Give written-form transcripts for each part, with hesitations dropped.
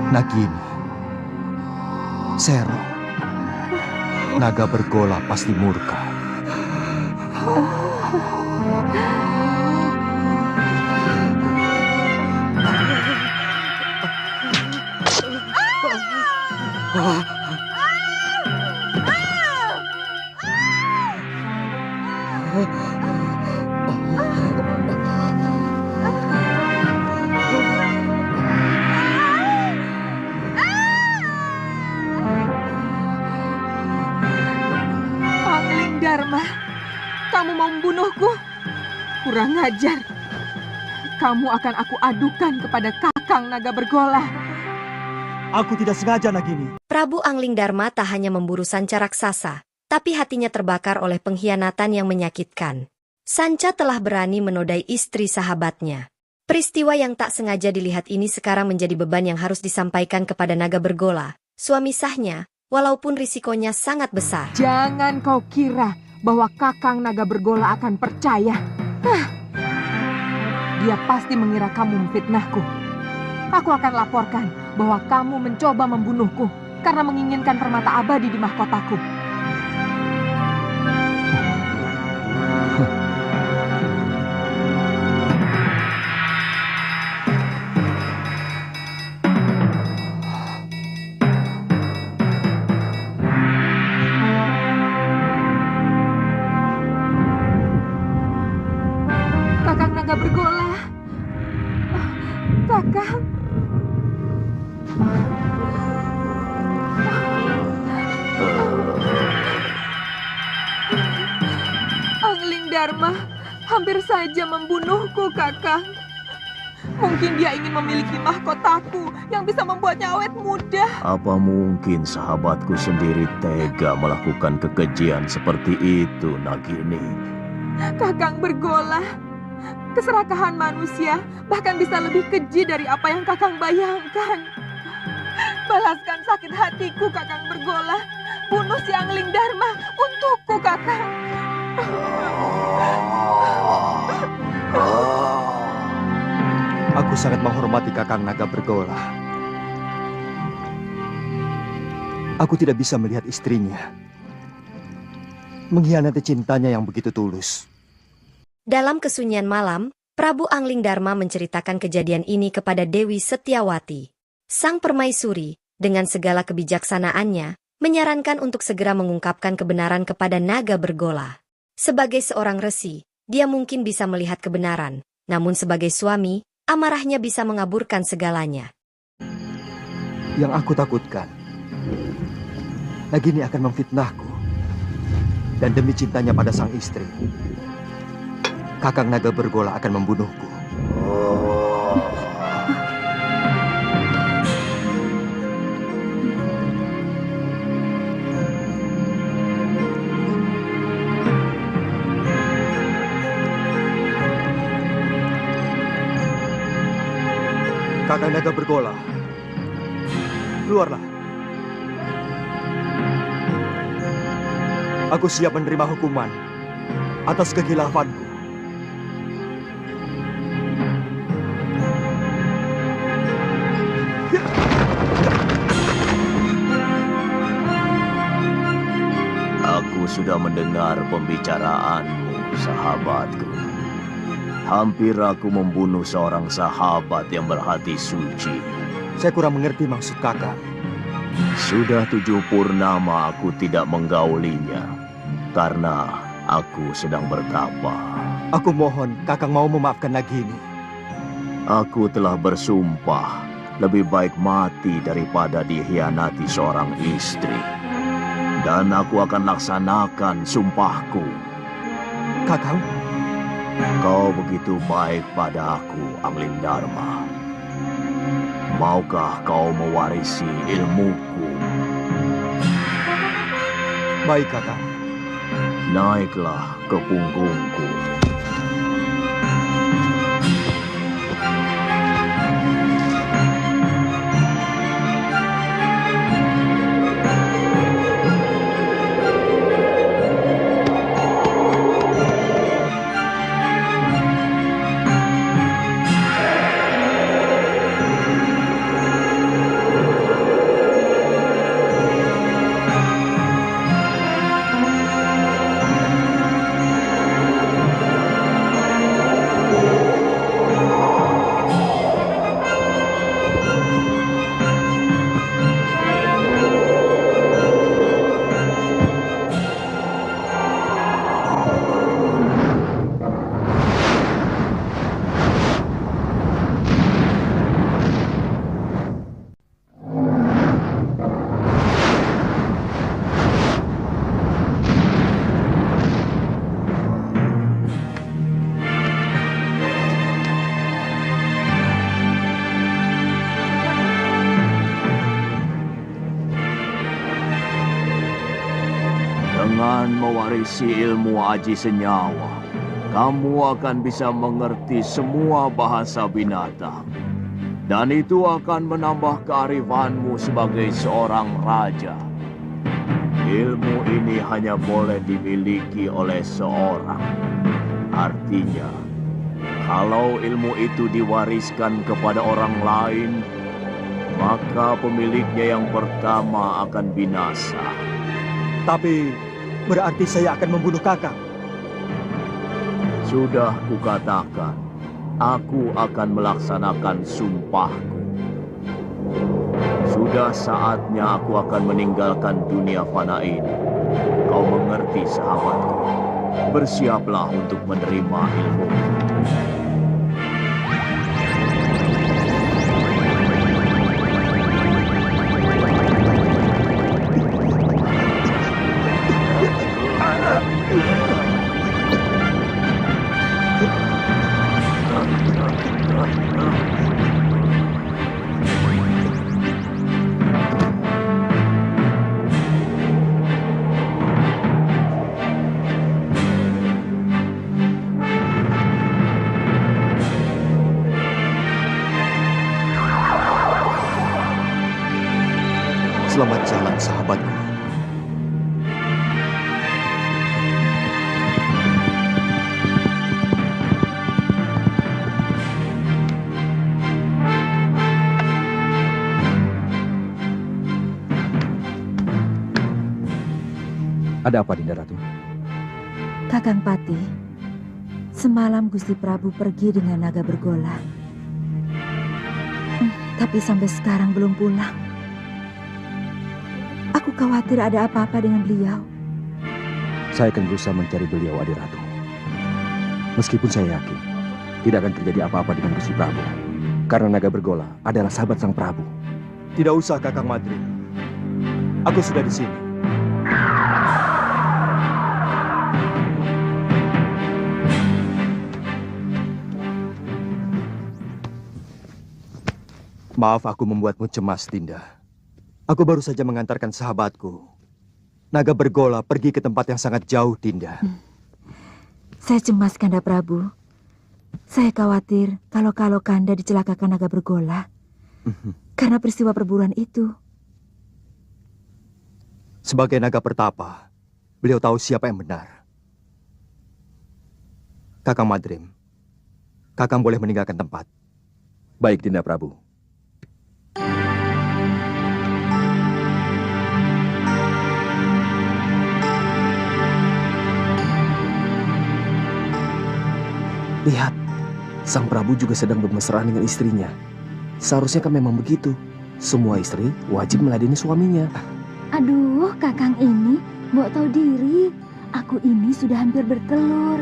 Nagini, Sero, naga bergola pasti murka. Dharma, kamu mau membunuhku? Kurang ajar. Kamu akan aku adukan kepada Kakang Naga Bergola. Aku tidak sengaja, Nagini. Prabu Angling Dharma tak hanya memburu Sanca raksasa, tapi hatinya terbakar oleh pengkhianatan yang menyakitkan. Sanca telah berani menodai istri sahabatnya. Peristiwa yang tak sengaja dilihat ini sekarang menjadi beban yang harus disampaikan kepada Naga Bergola, suami sahnya, walaupun risikonya sangat besar. Jangan kau kira bahwa Kakang Naga Bergola akan percaya. Dia pasti mengira kamu memfitnahku. Aku akan laporkan bahwa kamu mencoba membunuhku karena menginginkan permata abadi di mahkotaku. Naga Bergola. Kakang. Angling Dharma hampir saja membunuhku, Kakang. Mungkin dia ingin memiliki mahkotaku yang bisa membuatnya awet muda. Apa mungkin sahabatku sendiri tega melakukan kekejian seperti itu, Nagini? Kakang Bergola, keserakahan manusia bahkan bisa lebih keji dari apa yang Kakang bayangkan. Balaskan sakit hatiku, Kakang Bergola. Bunuh si Angling Dharma untukku, Kakang. Aku sangat menghormati Kakang Naga Bergola. Aku tidak bisa melihat istrinya mengkhianati cintanya yang begitu tulus. Dalam kesunyian malam, Prabu Angling Dharma menceritakan kejadian ini kepada Dewi Setiawati. Sang permaisuri, dengan segala kebijaksanaannya, menyarankan untuk segera mengungkapkan kebenaran kepada Naga Bergola. Sebagai seorang resi, dia mungkin bisa melihat kebenaran, namun sebagai suami, amarahnya bisa mengaburkan segalanya. Yang aku takutkan, Nagini akan memfitnahku. Dan demi cintanya pada sang istri, Kakang Naga Bergola akan membunuhku. Kakang Naga Bergola, keluarlah. Aku siap menerima hukuman atas kekhilaafanku. sudah mendengar pembicaraanmu, sahabatku. Hampir aku membunuh seorang sahabat yang berhati suci. Saya kurang mengerti maksud kakak. Sudah 7 purnama aku tidak menggaulinya, karena aku sedang bertapa. Aku mohon kakak mau memaafkan Nagini. Aku telah bersumpah, lebih baik mati daripada dikhianati seorang istri. Dan aku akan laksanakan sumpahku. Kakang, Kau begitu baik padaku, Angling Dharma. Maukah kau mewarisi ilmuku? baik kakang. Naiklah ke punggungku. Dengan mewarisi ilmu aji senyawa, kamu akan bisa mengerti semua bahasa binatang. Dan itu akan menambah kearifanmu sebagai seorang raja. Ilmu ini hanya boleh dimiliki oleh seorang. Artinya, kalau ilmu itu diwariskan kepada orang lain, maka pemiliknya yang pertama akan binasa. Tapi berarti saya akan membunuh kakak. Sudah kukatakan, aku akan melaksanakan sumpahku. Sudah saatnya aku akan meninggalkan dunia fana ini. Kau mengerti, sahabatku? Bersiaplah untuk menerima ilmu. Selamat jalan, sahabatku. Ada apa, Dinda Ratu? Kakang Pati, semalam Gusti Prabu pergi dengan naga bergola. Tapi sampai sekarang belum pulang. Aku khawatir ada apa-apa dengan beliau. Saya akan berusaha mencari beliau, Adi Ratu. Meskipun saya yakin tidak akan terjadi apa-apa dengan Gusti Prabu, karena naga bergola adalah sahabat sang Prabu. Tidak usah, Kakang Madrim. Aku sudah di sini. Maaf aku membuatmu cemas, Dinda. Aku baru saja mengantarkan sahabatku, naga bergola, pergi ke tempat yang sangat jauh, Dinda. Saya cemas, Kanda Prabu. Saya khawatir kalau Kanda dicelakakan naga bergola karena peristiwa perburuan itu. Sebagai naga pertapa, beliau tahu siapa yang benar. Kakang Madrim, Kakang boleh meninggalkan tempat. Baik, Dinda Prabu. Lihat, sang Prabu juga sedang bermesraan dengan istrinya. Seharusnya kan memang begitu. Semua istri wajib meladeni suaminya. Aduh, Kakang ini mau tahu diri. Aku ini sudah hampir bertelur.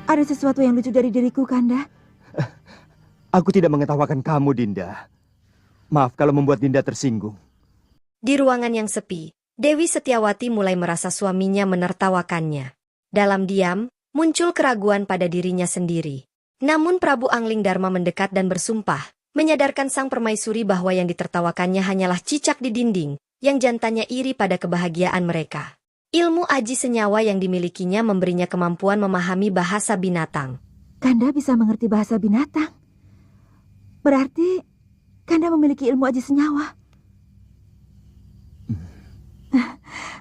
Ada sesuatu yang lucu dari diriku, Kanda? Aku tidak mengetawakan kamu, Dinda. Maaf kalau membuat Dinda tersinggung. Di ruangan yang sepi, Dewi Setiawati mulai merasa suaminya menertawakannya. Dalam diam, muncul keraguan pada dirinya sendiri. Namun Prabu Angling Darma mendekat dan bersumpah, menyadarkan sang permaisuri bahwa yang ditertawakannya hanyalah cicak di dinding, yang jantannya iri pada kebahagiaan mereka. Ilmu aji senyawa yang dimilikinya memberinya kemampuan memahami bahasa binatang. Kanda bisa mengerti bahasa binatang. Berarti Kanda memiliki ilmu aji senyawa.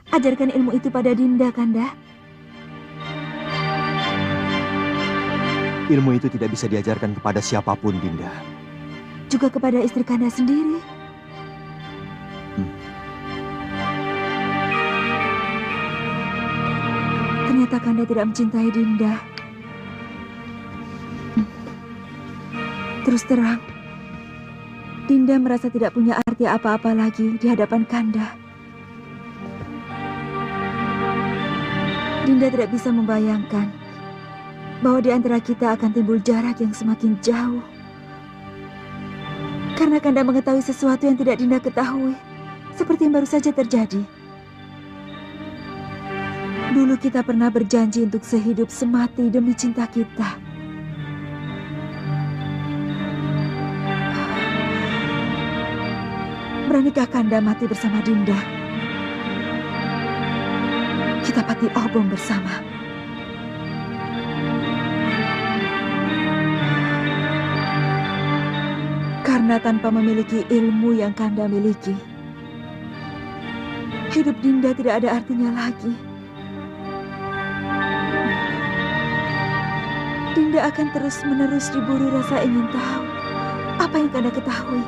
Ajarkan ilmu itu pada Dinda, Kanda. Ilmu itu tidak bisa diajarkan kepada siapapun, Dinda. Juga kepada istri Kanda sendiri. Ternyata Kanda tidak mencintai Dinda. Terus terang, Dinda merasa tidak punya arti apa-apa lagi di hadapan Kanda. Dinda tidak bisa membayangkan bahwa di antara kita akan timbul jarak yang semakin jauh. Karena Kanda mengetahui sesuatu yang tidak Dinda ketahui, seperti yang baru saja terjadi. Dulu kita pernah berjanji untuk sehidup semati demi cinta kita. Beranikah Kanda mati bersama Dinda? Kita pati obong bersama. Karena tanpa memiliki ilmu yang Kanda miliki, hidup Dinda tidak ada artinya lagi. Dinda akan terus-menerus diburu rasa ingin tahu apa yang Kanda ketahui.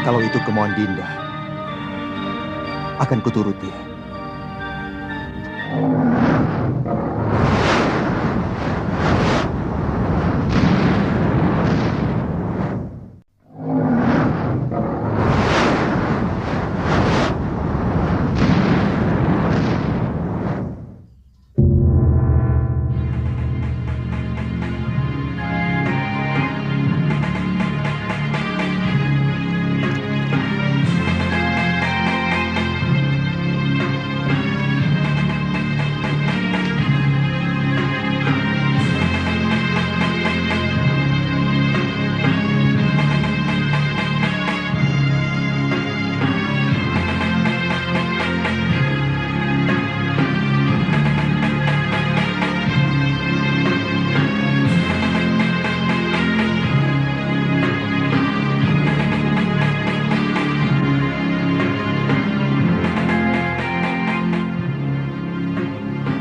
Kalau itu kemauan Dinda, akan kuturuti.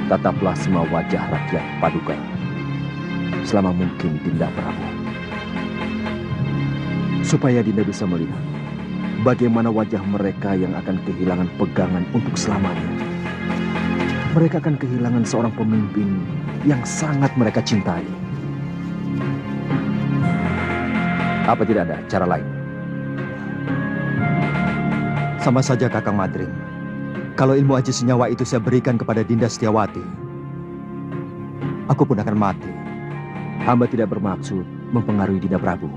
Tataplah semua wajah rakyat Paduka selama mungkin, Dinda Prabu. Supaya Dinda bisa melihat bagaimana wajah mereka yang akan kehilangan pegangan untuk selamanya. Mereka akan kehilangan seorang pemimpin yang sangat mereka cintai. Apa tidak ada cara lain? Sama saja, Kakang Madrim. Kalau ilmu aji senyawa itu saya berikan kepada Dinda Setiawati, aku pun akan mati. Hamba tidak bermaksud mempengaruhi Dinda Prabu.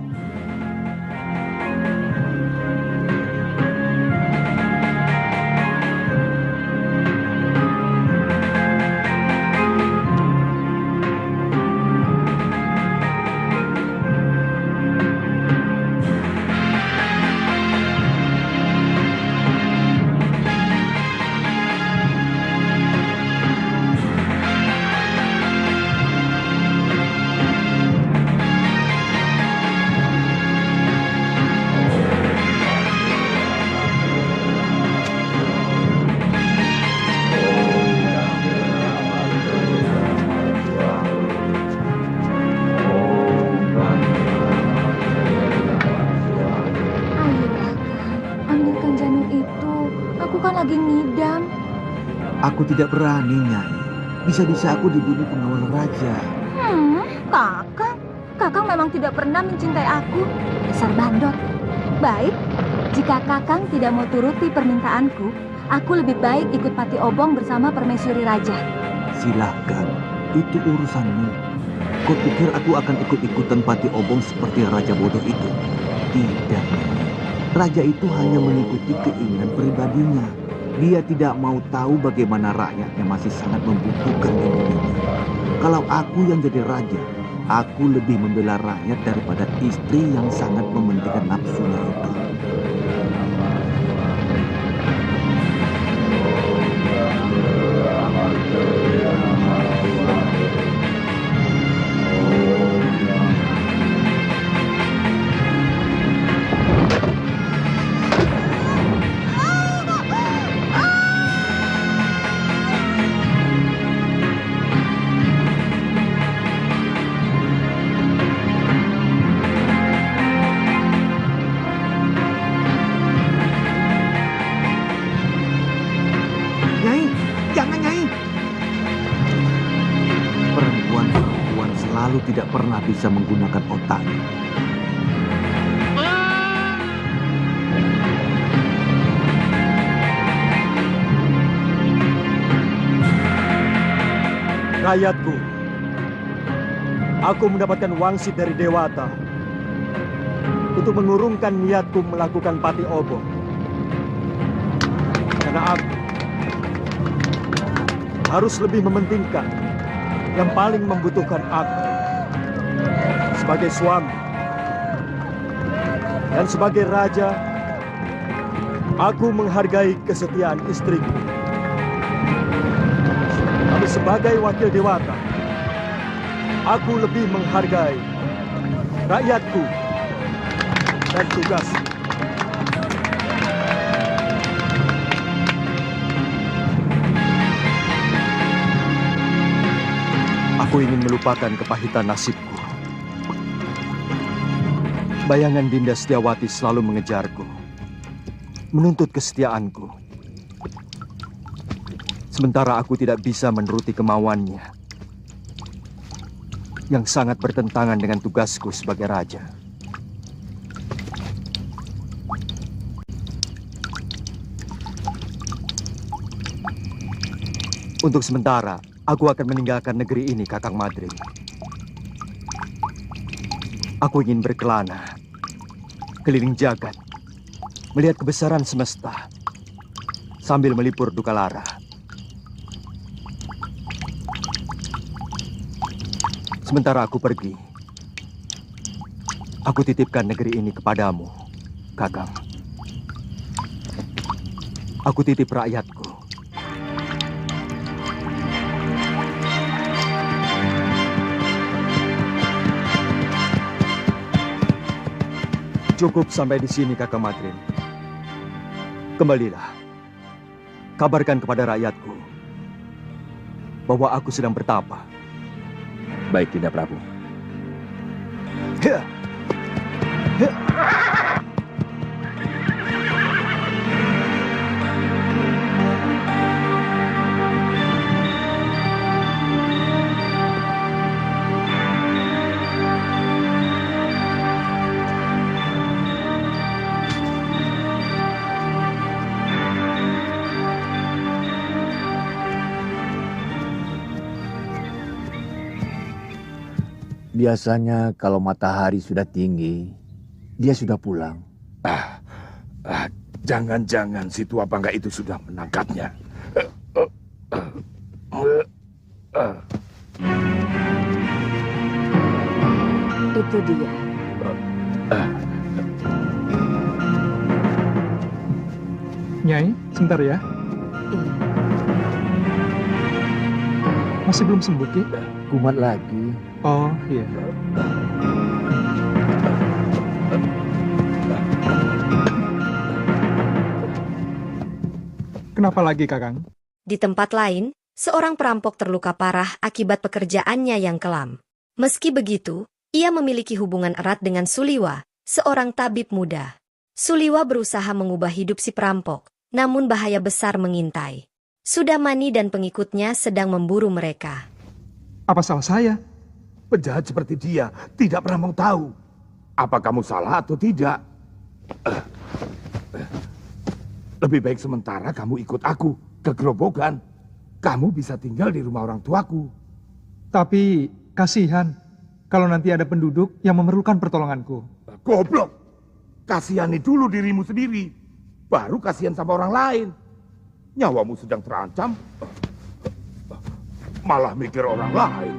lagi ngidam. Aku tidak berani, Nyai. Bisa-bisa aku dibunuh pengawal raja. Kakang. Kakang memang tidak pernah mencintai aku. Dasar bandot. Baik, jika Kakang tidak mau turuti permintaanku, aku lebih baik ikut Pati Obong bersama permaisuri raja. Silahkan, itu urusanmu. Kau pikir aku akan ikut-ikutan Pati Obong seperti raja bodoh itu? Tidak. Raja itu hanya mengikuti keinginan pribadinya. Dia tidak mau tahu bagaimana rakyatnya masih sangat membutuhkan ilmunya. Kalau aku yang jadi raja, aku lebih membela rakyat daripada istri yang sangat mementingkan nafsunya itu. Nyai, jangan Nyai. Perempuan-perempuan selalu tidak pernah bisa menggunakan otak. Rakyatku, aku mendapatkan wangsit dari Dewata untuk mengurungkan niatku melakukan Pati Obong. Karena aku harus lebih mementingkan yang paling membutuhkan aku sebagai suami dan sebagai raja. Aku menghargai kesetiaan istriku. Tapi sebagai wakil Dewata, aku lebih menghargai rakyatku dan tugasku. Aku ingin melupakan kepahitan nasibku. Bayangan Dinda Setiawati selalu mengejarku, menuntut kesetiaanku. Sementara aku tidak bisa menuruti kemauannya, yang sangat bertentangan dengan tugasku sebagai raja. Untuk sementara, aku akan meninggalkan negeri ini, Kakang Madrim. Aku ingin berkelana, keliling jagat, melihat kebesaran semesta, sambil melipur duka lara. Sementara aku pergi, aku titipkan negeri ini kepadamu, Kakang. Aku titip rakyatku. Cukup sampai di sini, Kakang Madrim. Kembalilah. Kabarkan kepada rakyatku bahwa aku sedang bertapa. Baik, Dinda Prabu. Ya. Ya. Biasanya kalau matahari sudah tinggi, dia sudah pulang. Jangan-jangan si tua bangga itu sudah menangkapnya. Itu dia. Nyai, sebentar ya. Iya. Masih belum sembuh, Ki? Kumat lagi. Oh, iya. Kenapa lagi, Kakang? Di tempat lain, seorang perampok terluka parah akibat pekerjaannya yang kelam. Meski begitu, ia memiliki hubungan erat dengan Suliwa, seorang tabib muda. Suliwa berusaha mengubah hidup si perampok, namun bahaya besar mengintai. Sudamani dan pengikutnya sedang memburu mereka. Apa salah saya? Penjahat seperti dia tidak pernah mau tahu. Apa kamu salah atau tidak? Lebih baik sementara kamu ikut aku ke gerobogan. Kamu bisa tinggal di rumah orang tuaku. Tapi kasihan kalau nanti ada penduduk yang memerlukan pertolonganku. Goblok. Kasihani dulu dirimu sendiri. Baru kasihan sama orang lain. Nyawamu sedang terancam. Malah mikir orang lain.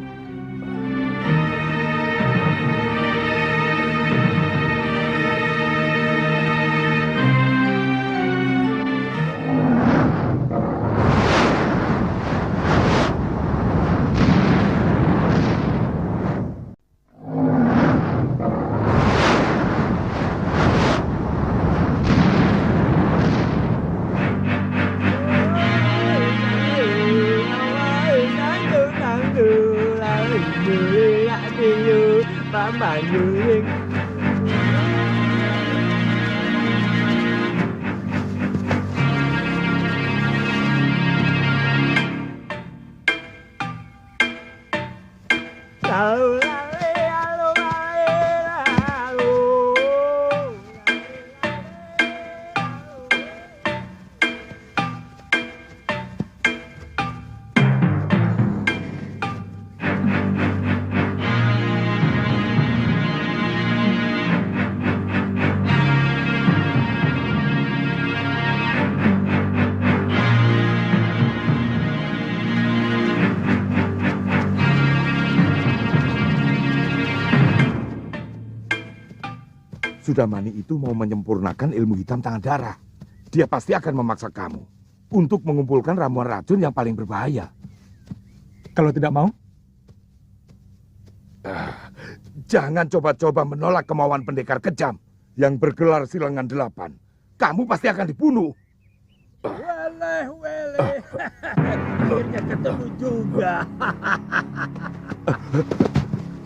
Sudamani itu mau menyempurnakan ilmu hitam tangan darah. Dia pasti akan memaksa kamu untuk mengumpulkan ramuan racun yang paling berbahaya. Kalau tidak mau? Jangan coba-coba menolak kemauan pendekar kejam yang bergelar Silangan 8. Kamu pasti akan dibunuh. Weleh. Akhirnya ketemu juga.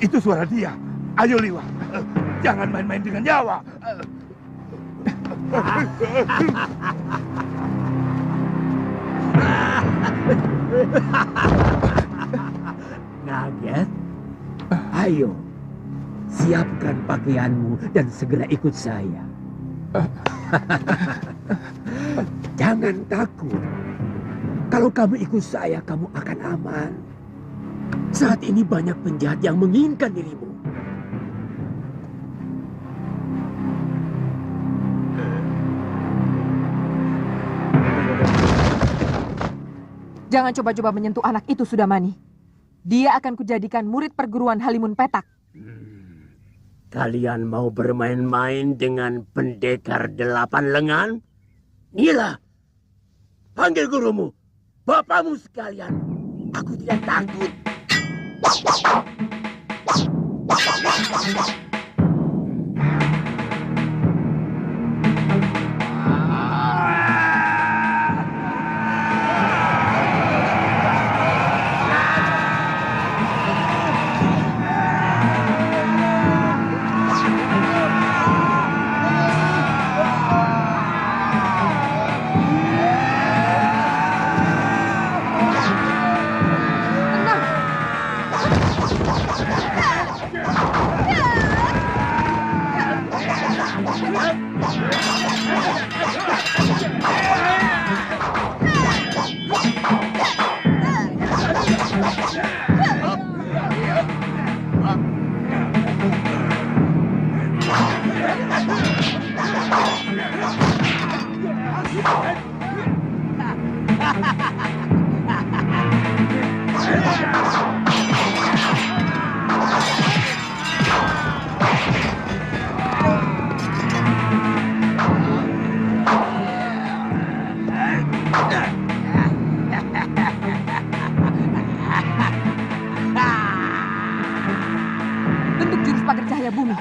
Itu suara dia. Ayo Liwa, jangan main-main dengan nyawa. Naget? Ayo, siapkan pakaianmu dan segera ikut saya. Jangan takut. Kalau kamu ikut saya, kamu akan aman. Saat ini banyak penjahat yang menginginkan dirimu. Jangan coba-coba menyentuh anak itu, Sudamani. Dia akan kujadikan murid perguruan Halimun Petak. Kalian mau bermain-main dengan pendekar 8 lengan? Nila, panggil gurumu, bapakmu sekalian. Aku tidak takut. Bentuk jurus pagar cahaya bumi.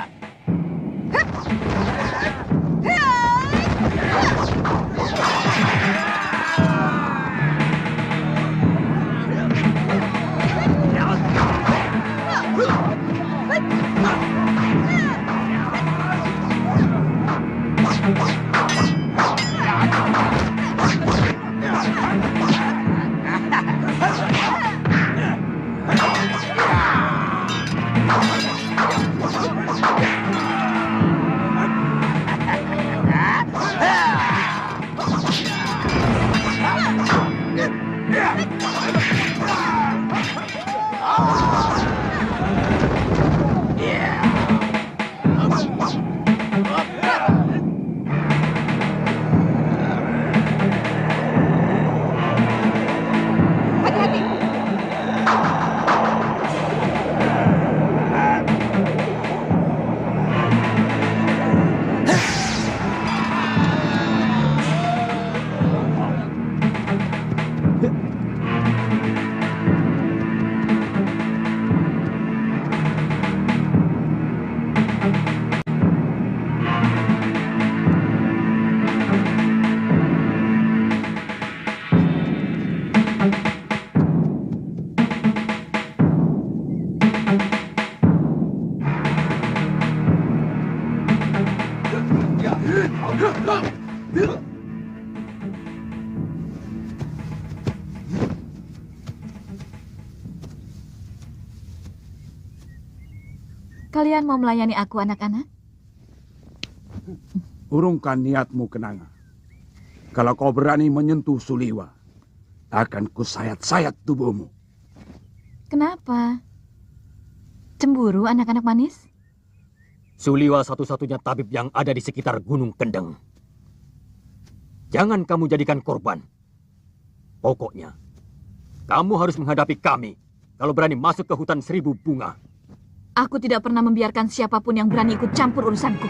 Kalian mau melayani aku, anak-anak? Urungkan niatmu, Kenanga. Kalau kau berani menyentuh Suliwa, akan kusayat-sayat tubuhmu. Kenapa? Cemburu, anak-anak manis? Suliwa satu-satunya tabib yang ada di sekitar Gunung Kendeng. Jangan kamu jadikan korban. Pokoknya, kamu harus menghadapi kami kalau berani masuk ke hutan 1000 bunga. Aku tidak pernah membiarkan siapapun yang berani ikut campur urusanku.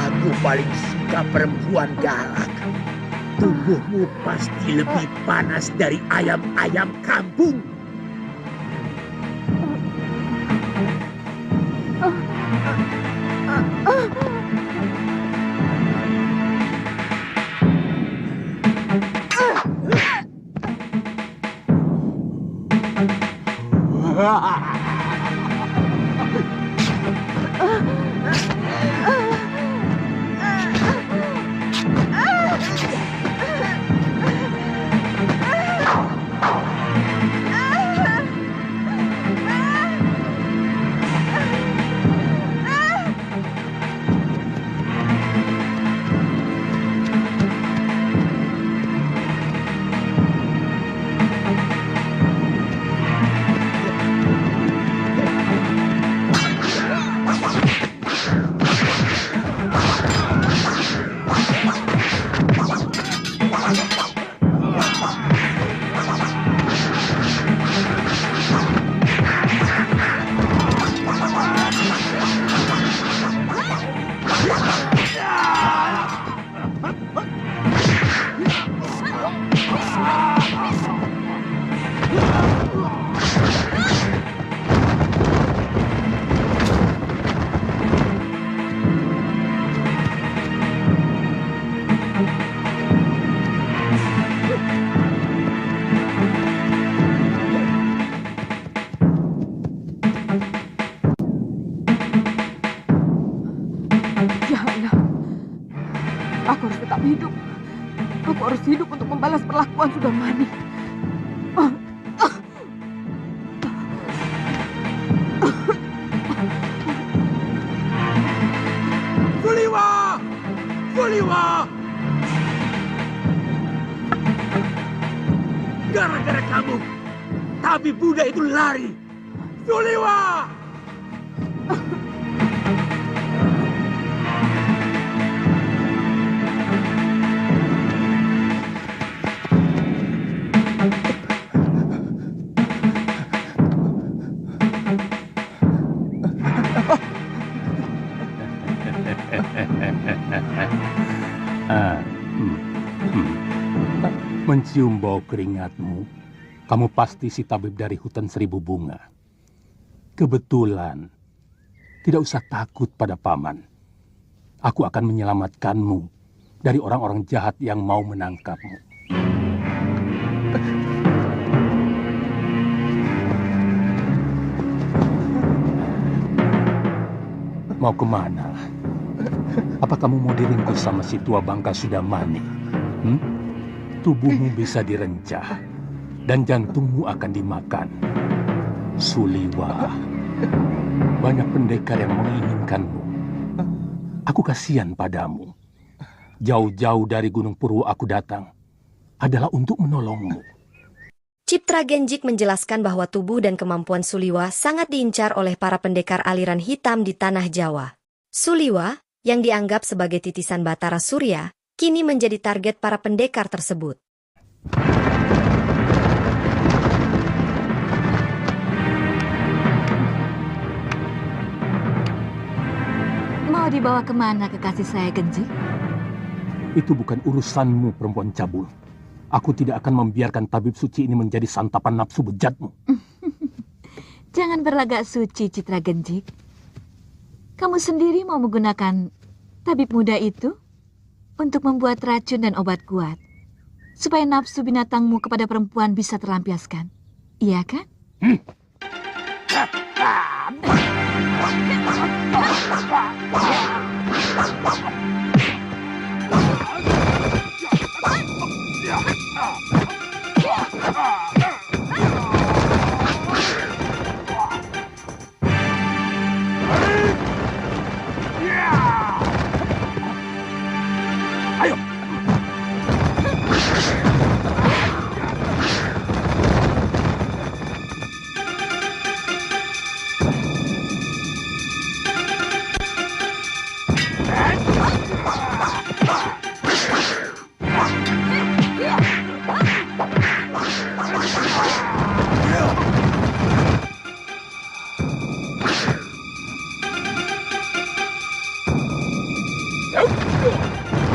Aku paling suka perempuan galak. Tubuhmu pasti lebih panas dari ayam-ayam kampung. Aku harus tetap hidup. Aku harus hidup untuk membalas perlakuan Sudamani. Suliwa! Suliwa! Gara-gara kamu, tabib Buddha itu lari. Suliwa! Mencium bau keringatmu, kamu pasti si tabib dari hutan 1000 bunga. Kebetulan, tidak usah takut pada paman. Aku akan menyelamatkanmu dari orang-orang jahat yang mau menangkapmu. Mau kemana? Apa kamu mau diringkus sama si tua bangka Sudamani? tubuhmu bisa direncah dan jantungmu akan dimakan. Suliwa, banyak pendekar yang menginginkanmu. Aku kasihan padamu. Jauh-jauh dari Gunung Purwo aku datang adalah untuk menolongmu. Ciptra Genjik menjelaskan bahwa tubuh dan kemampuan Suliwa sangat diincar oleh para pendekar aliran hitam di tanah Jawa. Suliwa, yang dianggap sebagai titisan Batara Surya, kini menjadi target para pendekar tersebut. Mau dibawa kemana kekasih saya, Genjik? Itu bukan urusanmu, perempuan cabul. Aku tidak akan membiarkan tabib suci ini menjadi santapan nafsu bejatmu. Jangan berlagak suci, Citra Genjik. Kamu sendiri mau menggunakan tabib muda itu untuk membuat racun dan obat kuat, supaya nafsu binatangmu kepada perempuan bisa terlampiaskan. Iya kan? Ayo.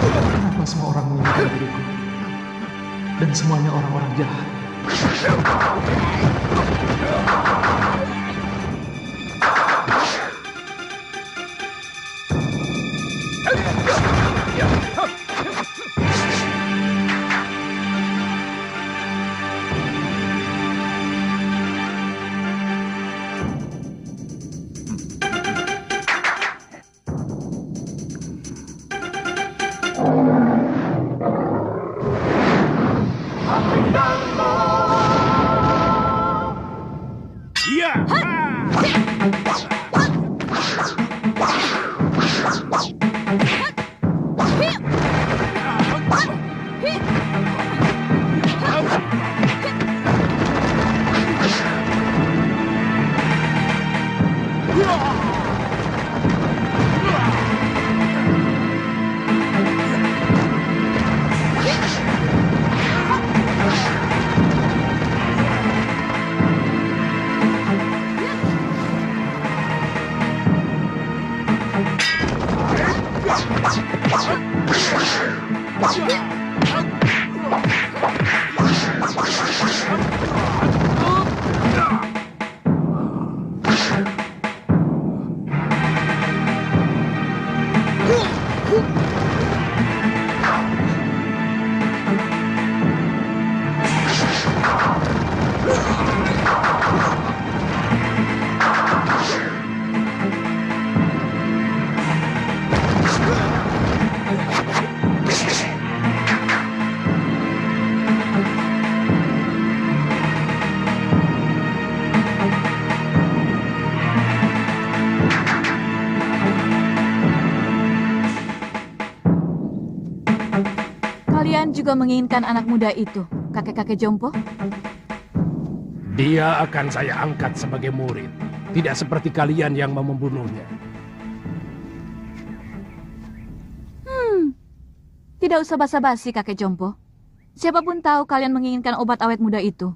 Kenapa semua orang menginginkan diriku? Dan semuanya orang-orang jahat. Kalian juga menginginkan anak muda itu, kakek-kakek Jompo? Dia akan saya angkat sebagai murid. Tidak seperti kalian yang mau membunuhnya. Tidak usah basa-basi, kakek Jompo. Siapapun tahu kalian menginginkan obat awet muda itu,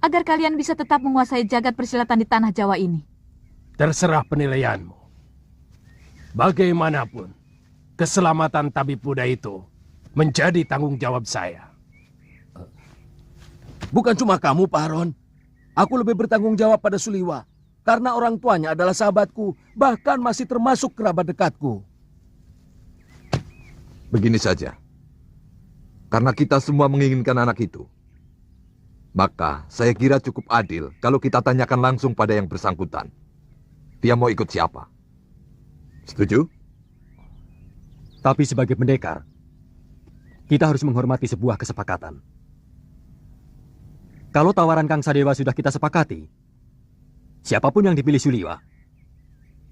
agar kalian bisa tetap menguasai jagat persilatan di tanah Jawa ini. Terserah penilaianmu. Bagaimanapun, keselamatan tabib muda itu menjadi tanggung jawab saya. Bukan cuma kamu, Pak Haron. Aku lebih bertanggung jawab pada Suliwa. Karena orang tuanya adalah sahabatku, bahkan masih termasuk kerabat dekatku. Begini saja. Karena kita semua menginginkan anak itu, maka saya kira cukup adil kalau kita tanyakan langsung pada yang bersangkutan. Dia mau ikut siapa? Setuju? Tapi sebagai pendekar, kita harus menghormati sebuah kesepakatan. Kalau tawaran Kang Sadewa sudah kita sepakati, siapapun yang dipilih Suliwa,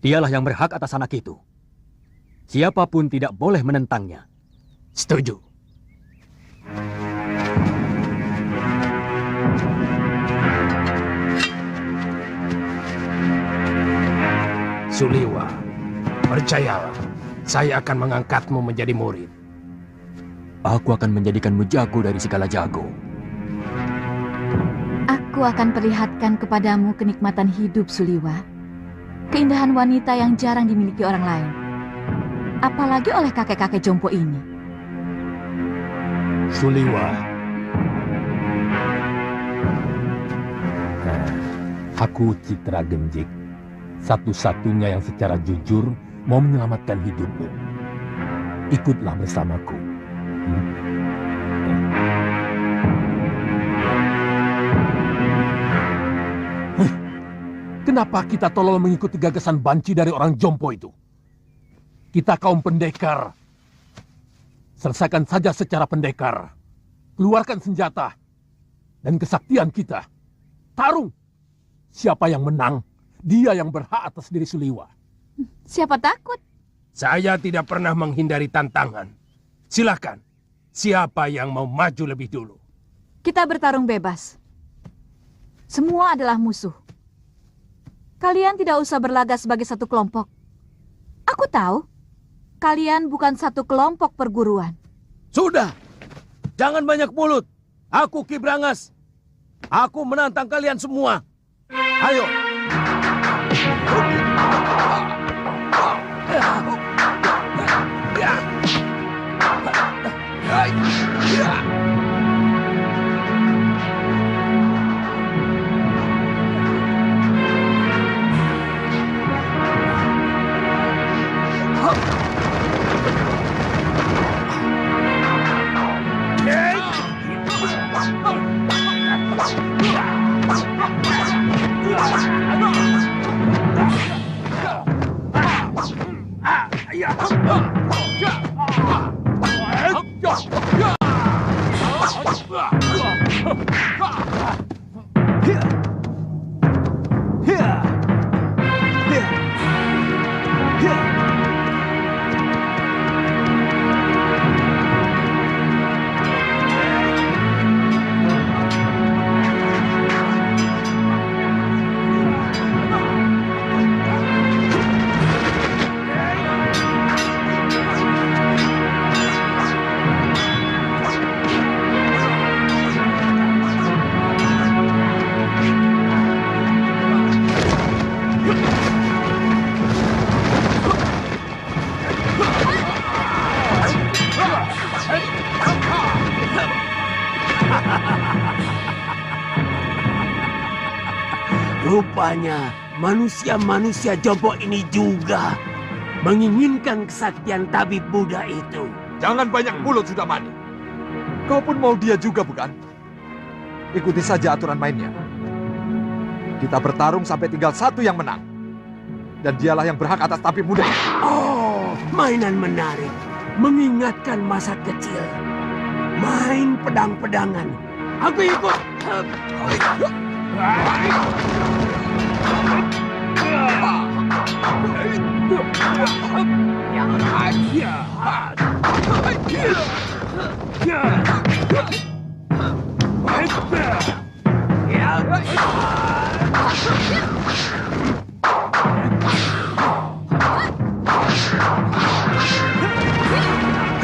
dialah yang berhak atas anak itu. Siapapun tidak boleh menentangnya. Setuju. Suliwa, percayalah, saya akan mengangkatmu menjadi murid. Aku akan menjadikanmu jago dari segala jago. Aku akan perlihatkan kepadamu kenikmatan hidup, Suliwa. Keindahan wanita yang jarang dimiliki orang lain. Apalagi oleh kakek-kakek jompo ini. Suliwa. Aku Citra Genjik, satu-satunya yang secara jujur mau menyelamatkan hidupmu. Ikutlah bersamaku. Kenapa kita tolol mengikuti gagasan banci dari orang jompo itu? Kita kaum pendekar. Selesaikan saja secara pendekar. Keluarkan senjata dan kesaktian kita. Tarung. Siapa yang menang, dia yang berhak atas diri Suliwa. Siapa takut? Saya tidak pernah menghindari tantangan. Silakan. Siapa yang mau maju lebih dulu? Kita bertarung bebas. Semua adalah musuh. Kalian tidak usah berlagak sebagai satu kelompok. Aku tahu, kalian bukan satu kelompok perguruan. Sudah, jangan banyak mulut. Aku Ki Brangas. Aku menantang kalian semua. Ayo. Rupanya manusia-manusia jompo ini juga menginginkan kesaktian tabib Buddha itu. Jangan banyak mulut, Sudamani. Kau pun mau dia juga, bukan? Ikuti saja aturan mainnya. Kita bertarung sampai tinggal satu yang menang. Dan dialah yang berhak atas tabib muda. Oh, mainan menarik. Mengingatkan masa kecil. Main pedang-pedangan. Aku ikut.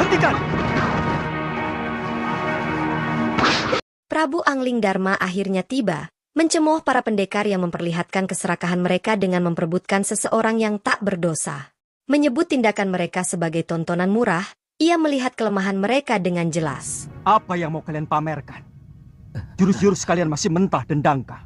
Hentikan! Prabu Angling Darma akhirnya tiba, mencemooh para pendekar yang memperlihatkan keserakahan mereka dengan memperebutkan seseorang yang tak berdosa. Menyebut tindakan mereka sebagai tontonan murah, ia melihat kelemahan mereka dengan jelas. Apa yang mau kalian pamerkan? Jurus-jurus kalian masih mentah dan dangkal.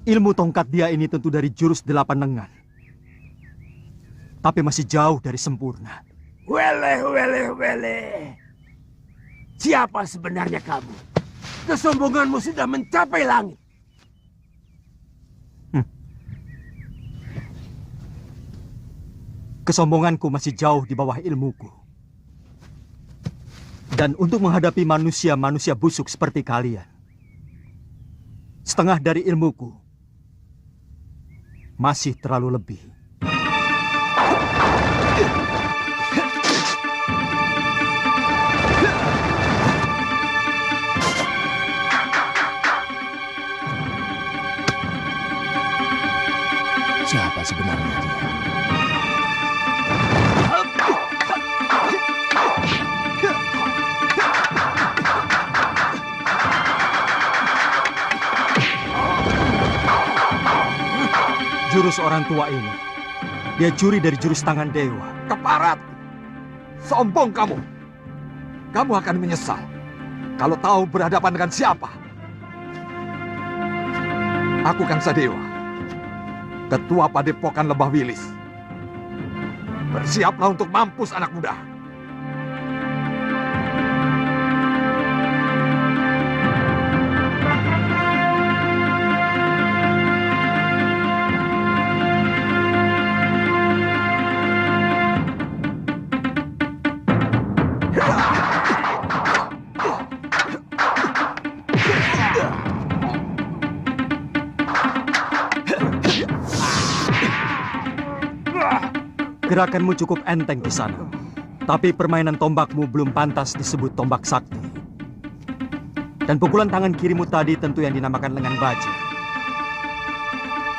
Ilmu tongkat dia ini tentu dari jurus 8 lengan. Tapi masih jauh dari sempurna. Weleh. Siapa sebenarnya kamu? Kesombonganmu sudah mencapai langit. Kesombonganku masih jauh di bawah ilmuku. Dan untuk menghadapi manusia-manusia busuk seperti kalian, setengah dari ilmuku masih terlalu lebih. Siapa sebenarnya dia? Jurus orang tua ini, dia curi dari jurus tangan dewa. Keparat! Sombong kamu! Kamu akan menyesal kalau tahu berhadapan dengan siapa. Aku Kang Sadewa, Ketua Padepokan Lembah Wilis. Bersiaplah untuk mampus anak muda. Gerakanmu cukup enteng di sana, tapi permainan tombakmu belum pantas disebut tombak sakti. Dan pukulan tangan kirimu tadi tentu yang dinamakan lengan baja.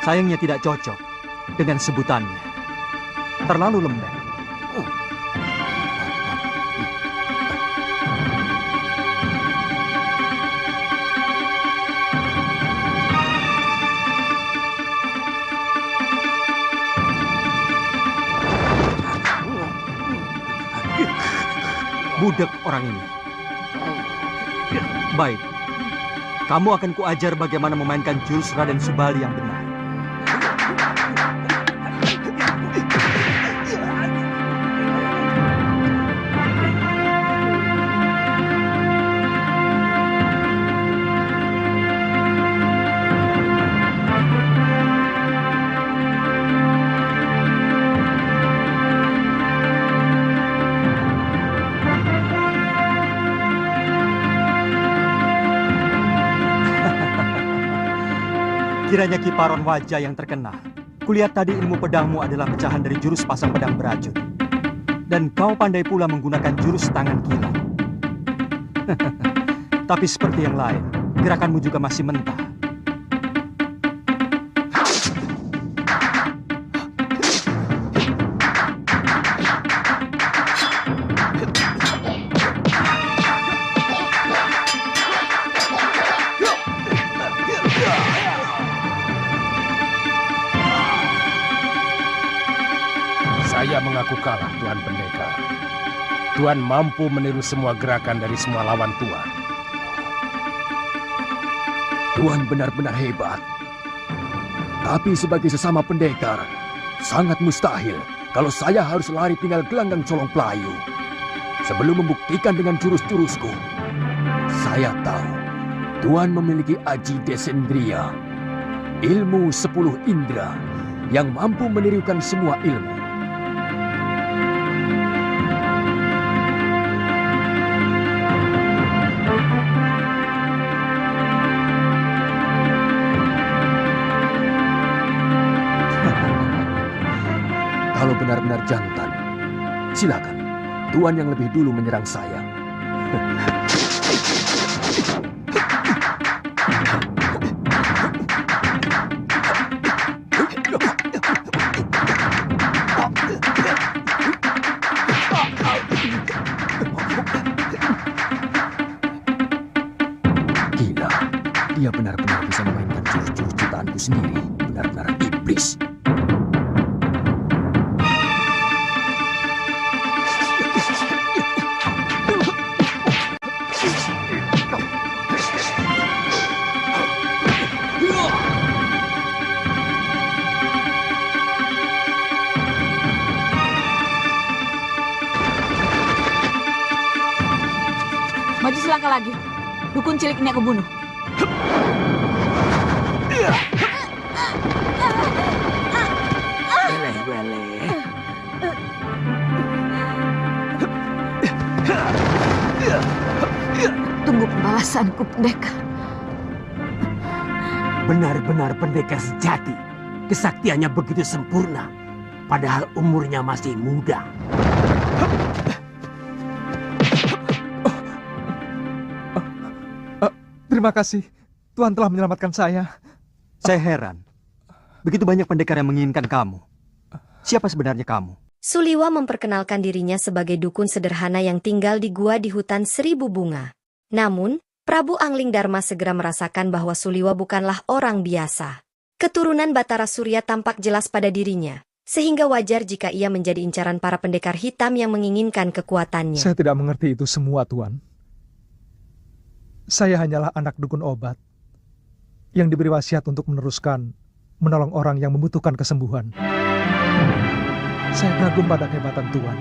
Sayangnya tidak cocok dengan sebutannya. Terlalu lembek. Budak orang ini. Baik, kamu akan kuajar bagaimana memainkan jurus Raden Subali yang benar. Kiranya kiparon wajah yang terkenal. Kulihat tadi ilmu pedangmu adalah pecahan dari jurus pasang pedang beracun. Dan kau pandai pula menggunakan jurus tangan kilat. Tapi seperti yang lain, gerakanmu juga masih mentah. Saya mengaku kalah, Tuan Pendekar. Tuan mampu meniru semua gerakan dari semua lawan Tuan. Tuan benar-benar hebat. Tapi sebagai sesama pendekar, sangat mustahil kalau saya harus lari tinggal gelanggang colong pelayu. Sebelum membuktikan dengan jurus-jurusku, saya tahu Tuan memiliki Aji Desendriya, ilmu 10 indera yang mampu menirukan semua ilmu. Kalau benar-benar jantan, silakan. Tuan yang lebih dulu menyerang saya. Gila, dia benar-benar bisa memainkan jurus-jurus ciptaanku sendiri. Benar-benar iblis. Maju selangkah lagi. Dukun cilik ini aku bunuh. Tunggu pembalasanku, pendekar. Benar-benar pendekar sejati. Kesaktiannya begitu sempurna. Padahal umurnya masih muda. Terima kasih. Tuhan telah menyelamatkan saya. Saya heran. Begitu banyak pendekar yang menginginkan kamu. Siapa sebenarnya kamu? Suliwa memperkenalkan dirinya sebagai dukun sederhana yang tinggal di gua di hutan 1000 bunga. Namun, Prabu Anglingdarma segera merasakan bahwa Suliwa bukanlah orang biasa. Keturunan Batara Surya tampak jelas pada dirinya, sehingga wajar jika ia menjadi incaran para pendekar hitam yang menginginkan kekuatannya. Saya tidak mengerti itu semua, Tuan. Saya hanyalah anak dukun obat yang diberi wasiat untuk menolong orang yang membutuhkan kesembuhan. Saya kagum pada kehebatan Tuan.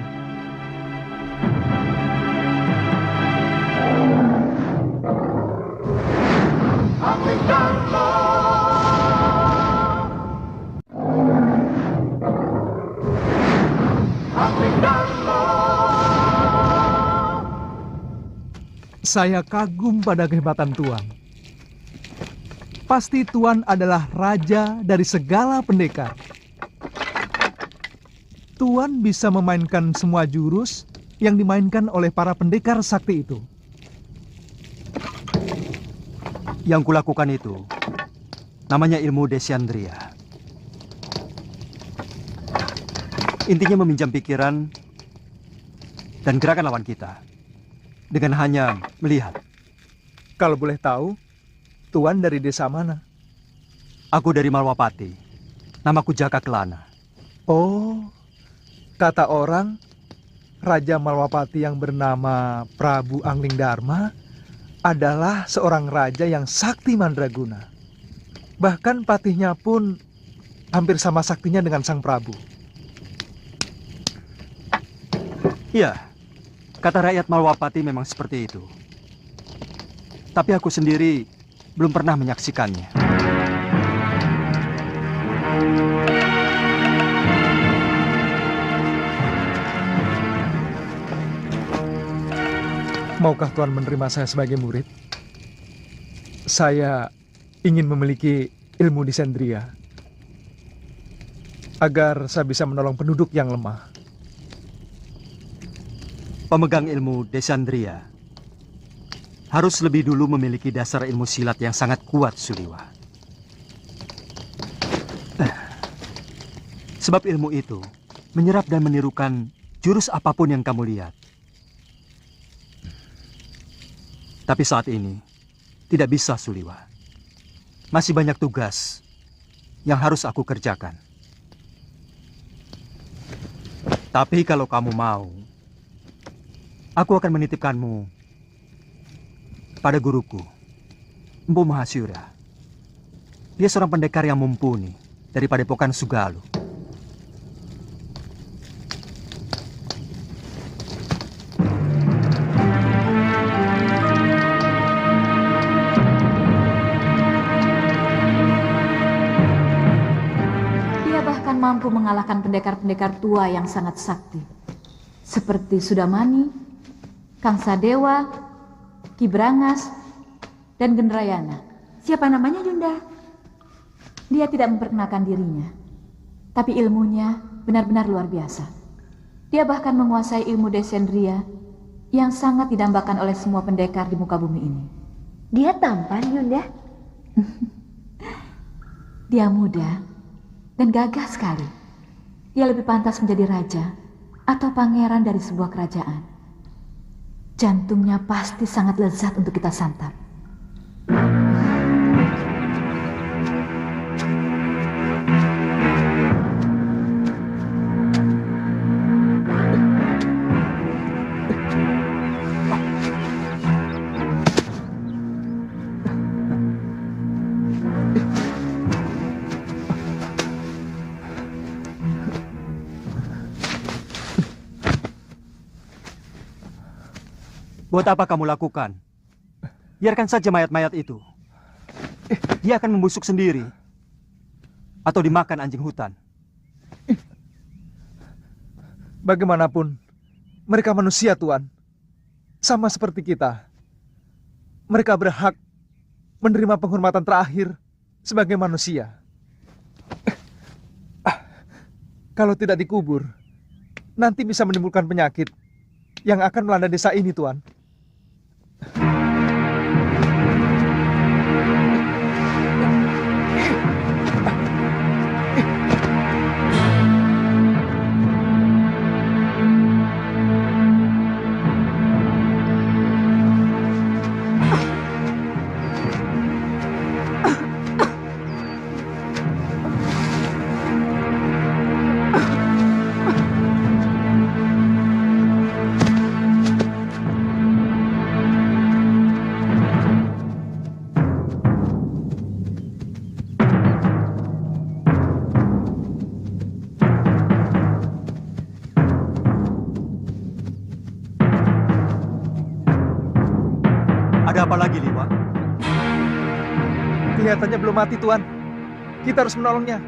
Saya kagum pada kehebatan Tuan. Pasti Tuan adalah raja dari segala pendekar. Tuan bisa memainkan semua jurus yang dimainkan oleh para pendekar sakti itu. Yang kulakukan itu namanya ilmu Desyandria. Intinya meminjam pikiran dan gerakan lawan kita dengan hanya melihat. Kalau boleh tahu, Tuan dari desa mana? Aku dari Malwapati. Namaku Jaka Kelana. Oh, kata orang, Raja Malwapati yang bernama Prabu Anglingdarma adalah seorang raja yang sakti mandraguna. Bahkan patihnya pun hampir sama saktinya dengan sang Prabu. Iya, kata rakyat Malwapati memang seperti itu. Tapi aku sendiri belum pernah menyaksikannya. Maukah Tuan menerima saya sebagai murid? Saya ingin memiliki ilmu Desandria agar saya bisa menolong penduduk yang lemah. Pemegang ilmu Desandria harus lebih dulu memiliki dasar ilmu silat yang sangat kuat, Suliwa. Sebab ilmu itu menyerap dan menirukan jurus apapun yang kamu lihat. Tapi saat ini tidak bisa, Suliwa. Masih banyak tugas yang harus aku kerjakan. Tapi kalau kamu mau, aku akan menitipkanmu pada guruku, Empu Mahasyura. Dia seorang pendekar yang mumpuni dari Padepokan Sugalu. Dia bahkan mampu mengalahkan pendekar-pendekar tua yang sangat sakti, seperti Sudamani, Kang Sadewa, Ki Brangas, dan Gendrayana. Siapa namanya, Yunda? Dia tidak memperkenalkan dirinya, tapi ilmunya benar-benar luar biasa. Dia bahkan menguasai ilmu Desandria yang sangat didambakan oleh semua pendekar di muka bumi ini. Dia tampan, Yunda. Dia muda dan gagah sekali. Dia lebih pantas menjadi raja atau pangeran dari sebuah kerajaan. Jantungnya pasti sangat lezat untuk kita santap. Buat apa kamu lakukan? Biarkan saja mayat-mayat itu. Dia akan membusuk sendiri. Atau dimakan anjing hutan. Bagaimanapun, mereka manusia, Tuan. Sama seperti kita. Mereka berhak menerima penghormatan terakhir sebagai manusia. Kalau tidak dikubur, nanti bisa menimbulkan penyakit yang akan melanda desa ini, Tuan. Ada apa lagi, Liwa? Kelihatannya belum mati, Tuan. Kita harus menolongnya.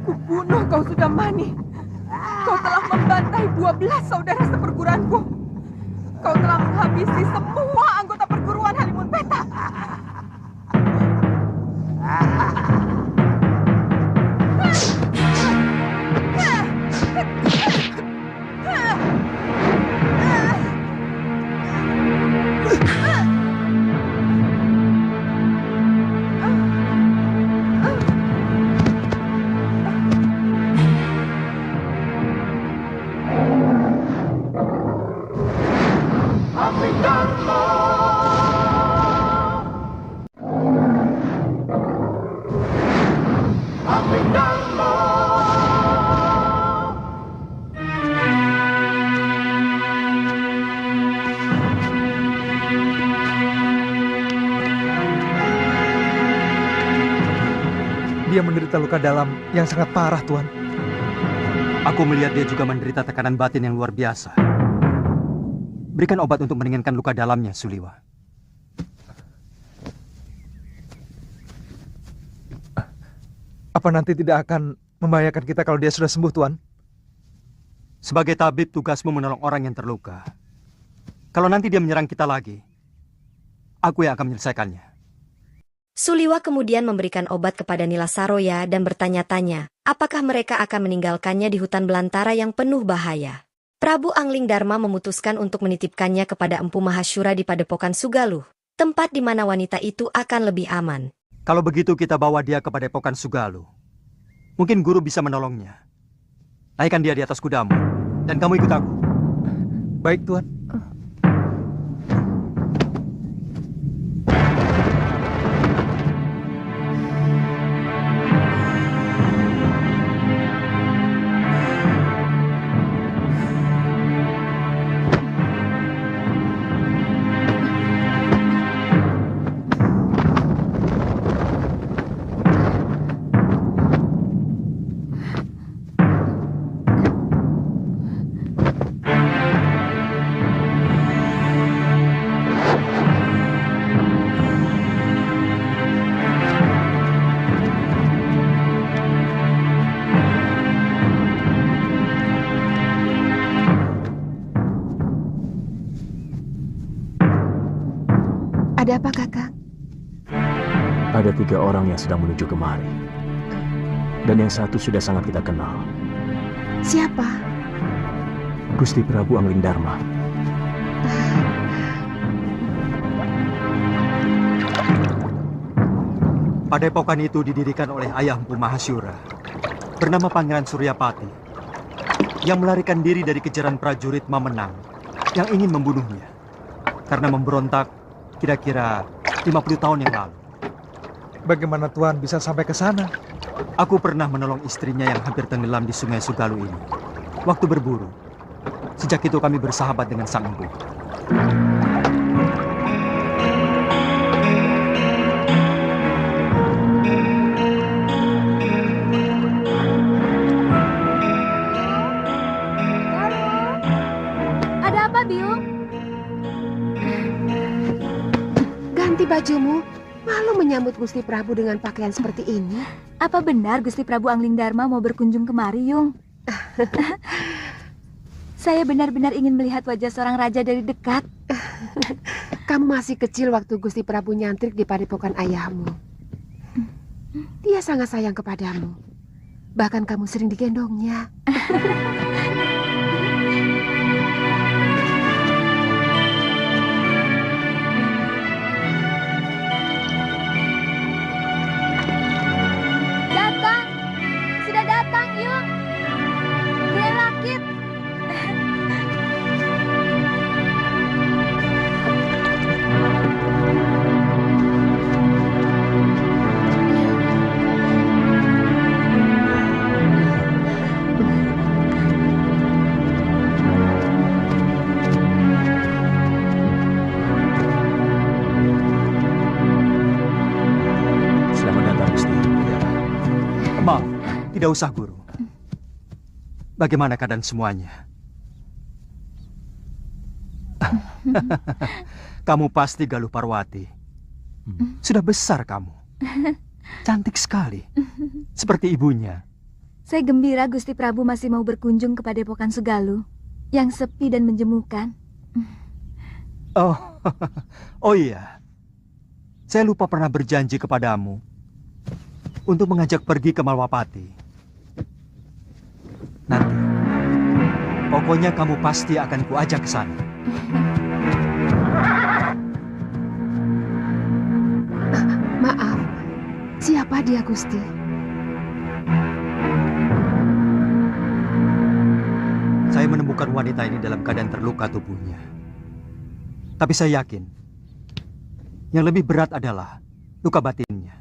Kubunuh kau sudah mani. Kau telah membantai 12 saudara seperguruanku. Kau telah menghabisi semua anggota perguruan Halimun Petak. Dia menderita luka dalam yang sangat parah, Tuan. Aku melihat dia juga menderita tekanan batin yang luar biasa. Berikan obat untuk meringankan luka dalamnya, Suliwa. Apa nanti tidak akan membahayakan kita kalau dia sudah sembuh, Tuan? Sebagai tabib, tugasmu menolong orang yang terluka. Kalau nanti dia menyerang kita lagi, aku yang akan menyelesaikannya. Suliwa kemudian memberikan obat kepada Nila Saroya dan bertanya-tanya, apakah mereka akan meninggalkannya di hutan belantara yang penuh bahaya. Prabu Angling Dharma memutuskan untuk menitipkannya kepada Empu Mahasyura di Padepokan Sugaluh, tempat di mana wanita itu akan lebih aman. Kalau begitu kita bawa dia ke Padepokan Sugaluh. Mungkin guru bisa menolongnya. Naikkan dia di atas kudamu, dan kamu ikut aku. Baik, Tuan. Ada apa, Kakang? Ada 3 orang yang sedang menuju kemari. Dan yang satu sudah sangat kita kenal. Siapa? Gusti Prabu Anglingdarma. Padepokan itu didirikan oleh ayah Empu Mahasyura, bernama Pangeran Suryapati, yang melarikan diri dari kejaran prajurit Mamenang yang ingin membunuhnya karena memberontak kira-kira 50 tahun yang lalu. Bagaimana Tuan bisa sampai ke sana? Aku pernah menolong istrinya yang hampir tenggelam di Sungai Sugalu ini waktu berburu. Sejak itu kami bersahabat dengan Sang Empu. Ada apa, Biung? Ganti bajumu. Malu menyambut Gusti Prabu dengan pakaian seperti ini. Apa benar Gusti Prabu Anglingdarma mau berkunjung kemari, Yung? Saya benar-benar ingin melihat wajah seorang raja dari dekat. Kamu masih kecil waktu Gusti Prabu nyantrik di padepokan ayahmu. Dia sangat sayang kepadamu. Bahkan kamu sering digendongnya. Datang! Sudah datang, Yung! Dia rakit! Maaf, tidak usah, Guru. Bagaimana keadaan semuanya? Kamu pasti Galuh Parwati. Sudah besar kamu. Cantik sekali. Seperti ibunya. Saya gembira Gusti Prabu masih mau berkunjung ke Padepokan Sugalu yang sepi dan menjemukan. Oh iya. Saya lupa pernah berjanji kepadamu untuk mengajak pergi ke Malwapati. Nanti, pokoknya kamu pasti akan kuajak ke sana. Maaf, siapa dia, Gusti? Saya menemukan wanita ini dalam keadaan terluka tubuhnya. Tapi saya yakin, yang lebih berat adalah luka batinnya.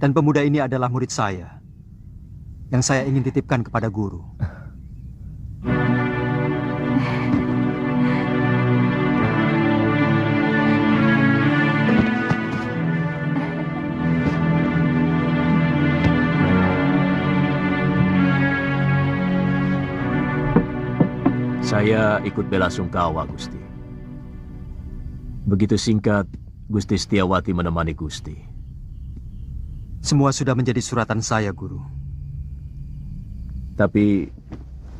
Dan pemuda ini adalah murid saya, yang saya ingin titipkan kepada guru. Saya ikut bela sungkawa, Gusti. Begitu singkat, Gusti Setiawati menemani Gusti. Semua sudah menjadi suratan saya, Guru. Tapi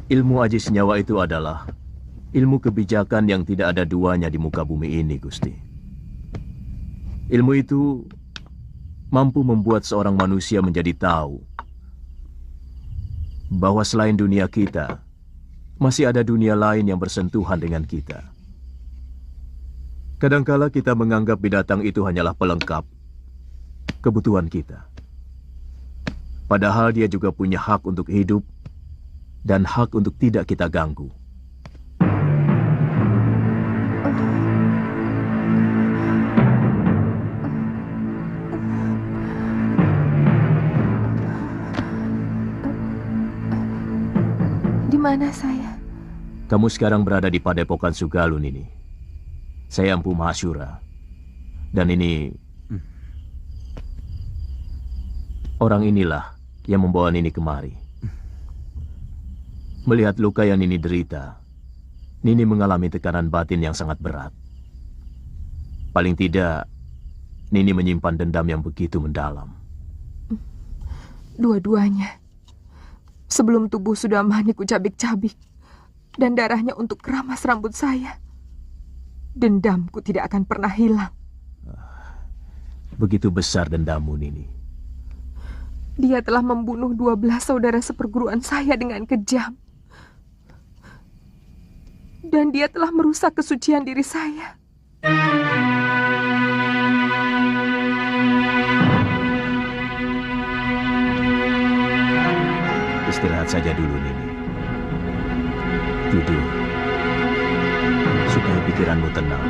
ilmu aji senyawa itu adalah ilmu kebijakan yang tidak ada duanya di muka bumi ini, Gusti. Ilmu itu mampu membuat seorang manusia menjadi tahu bahwa selain dunia kita, masih ada dunia lain yang bersentuhan dengan kita. Kadangkala kita menganggap binatang itu hanyalah pelengkap kebutuhan kita. Padahal dia juga punya hak untuk hidup dan hak untuk tidak kita ganggu. Di mana saya? Kamu sekarang berada di Padepokan Sugalu, Nini. Saya Empu Mahasyura. Dan ini orang inilah yang membawa Nini kemari. Melihat luka yang Nini derita, Nini mengalami tekanan batin yang sangat berat. Paling tidak, Nini menyimpan dendam yang begitu mendalam. Dua-duanya. Sebelum tubuh sudah manik kucabik-cabik dan darahnya untuk keramas rambut saya. dendamku tidak akan pernah hilang. Begitu besar dendammu, Nini. Dia telah membunuh 12 saudara seperguruan saya dengan kejam. Dan dia telah merusak kesucian diri saya. Istirahat saja dulu, Nini. Tidur. Supaya pikiranmu tenang.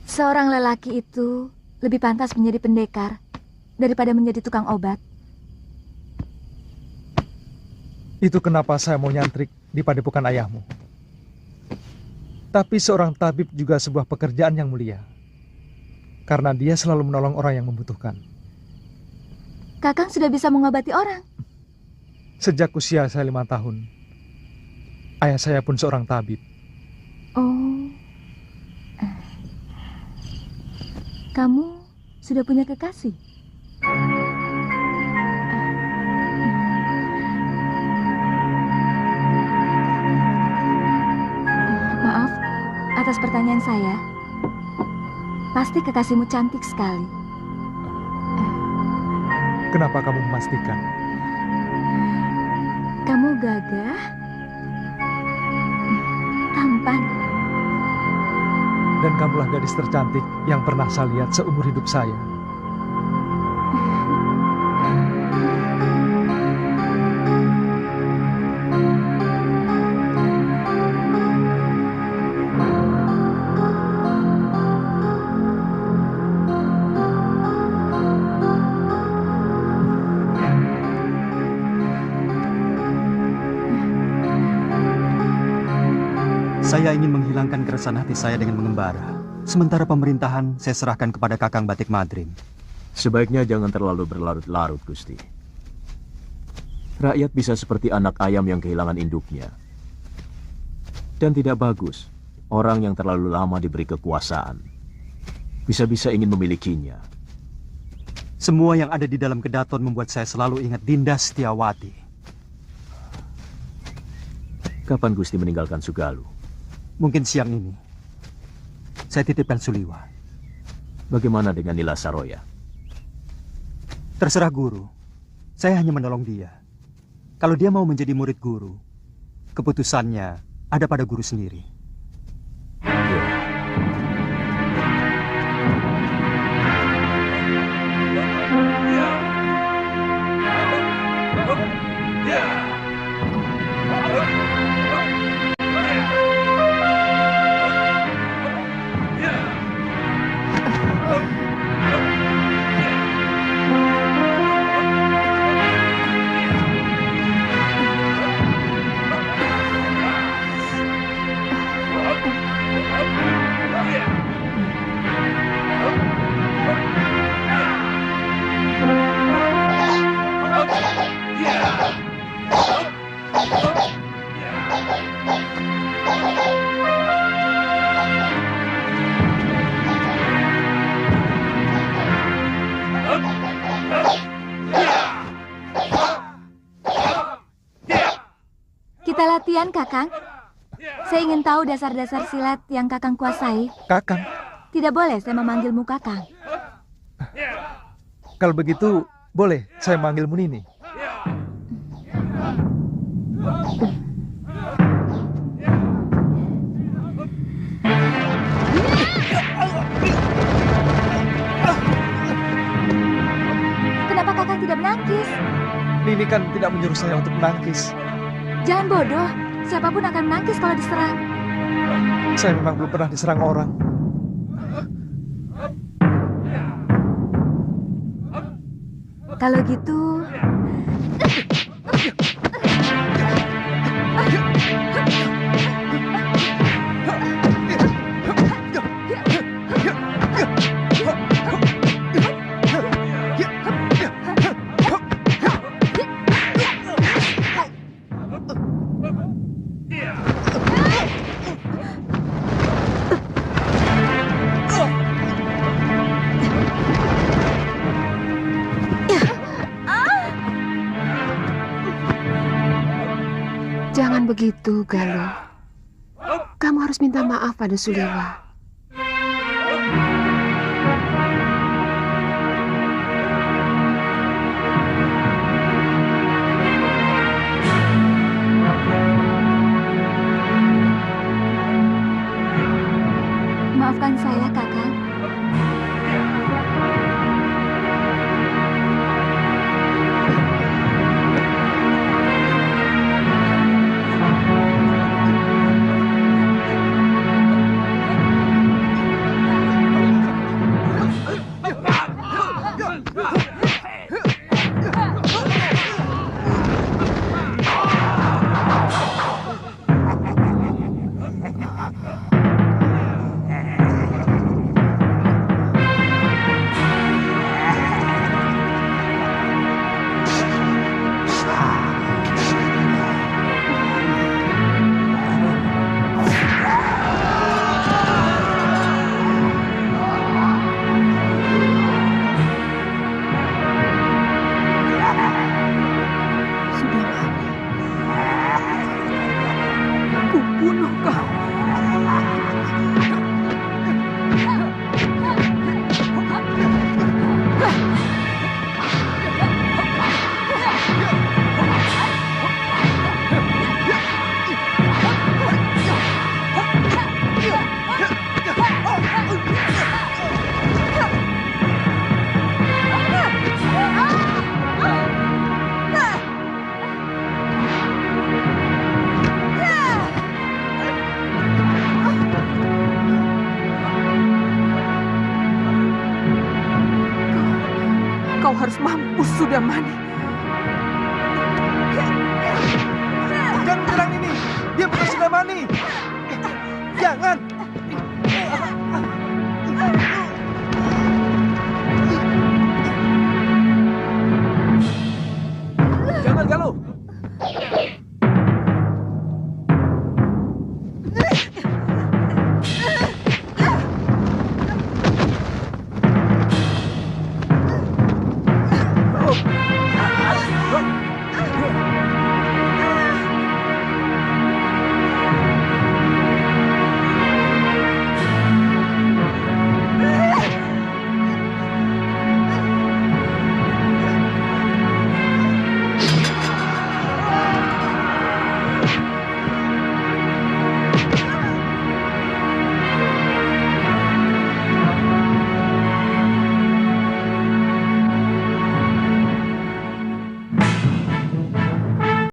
Seorang lelaki itu lebih pantas menjadi pendekar daripada menjadi tukang obat. Itu kenapa saya mau nyantrik di padepokan ayahmu. Tapi seorang tabib juga sebuah pekerjaan yang mulia. Karena dia selalu menolong orang yang membutuhkan. Kakang sudah bisa mengobati orang. Sejak usia saya 5 tahun. Ayah saya pun seorang tabib. Oh. Kamu sudah punya kekasih? Maaf, atas pertanyaan saya. Pasti kekasihmu cantik sekali. Kenapa kamu memastikan? Kamu gagah, tampan. Dan kamulah gadis tercantik yang pernah saya lihat seumur hidup saya. Saya ingin menghilangkan keresahan hati saya dengan mengembara. Sementara pemerintahan saya serahkan kepada Kakang Batik Madrim. Sebaiknya jangan terlalu berlarut-larut, Gusti. Rakyat bisa seperti anak ayam yang kehilangan induknya. Dan tidak bagus orang yang terlalu lama diberi kekuasaan. Bisa-bisa ingin memilikinya. Semua yang ada di dalam kedaton membuat saya selalu ingat Dinda Setiawati. Kapan Gusti meninggalkan Sugalu? Mungkin siang ini. Saya titipkan Suliwa. Bagaimana dengan Nila Saroya? Terserah guru. Saya hanya menolong dia. Kalau dia mau menjadi murid guru, keputusannya ada pada guru sendiri. Kita latihan, Kakang. Saya ingin tahu dasar-dasar silat yang Kakang kuasai. Kakang? Tidak boleh saya memanggilmu Kakang. Kalau begitu, boleh saya manggilmu Nini. Kenapa Kakang tidak menangkis? Nini kan tidak menyuruh saya untuk menangkis. Jangan bodoh. Siapapun akan menangkis kalau diserang. Saya memang belum pernah diserang orang. Kalau gitu... begitu, Galuh. Kamu harus minta maaf pada Suliwa. Maafkan saya, Kakang. Kau harus mampus, Sudamani. Jangan menyerang ini. Dia bukan Sudamani. Jangan.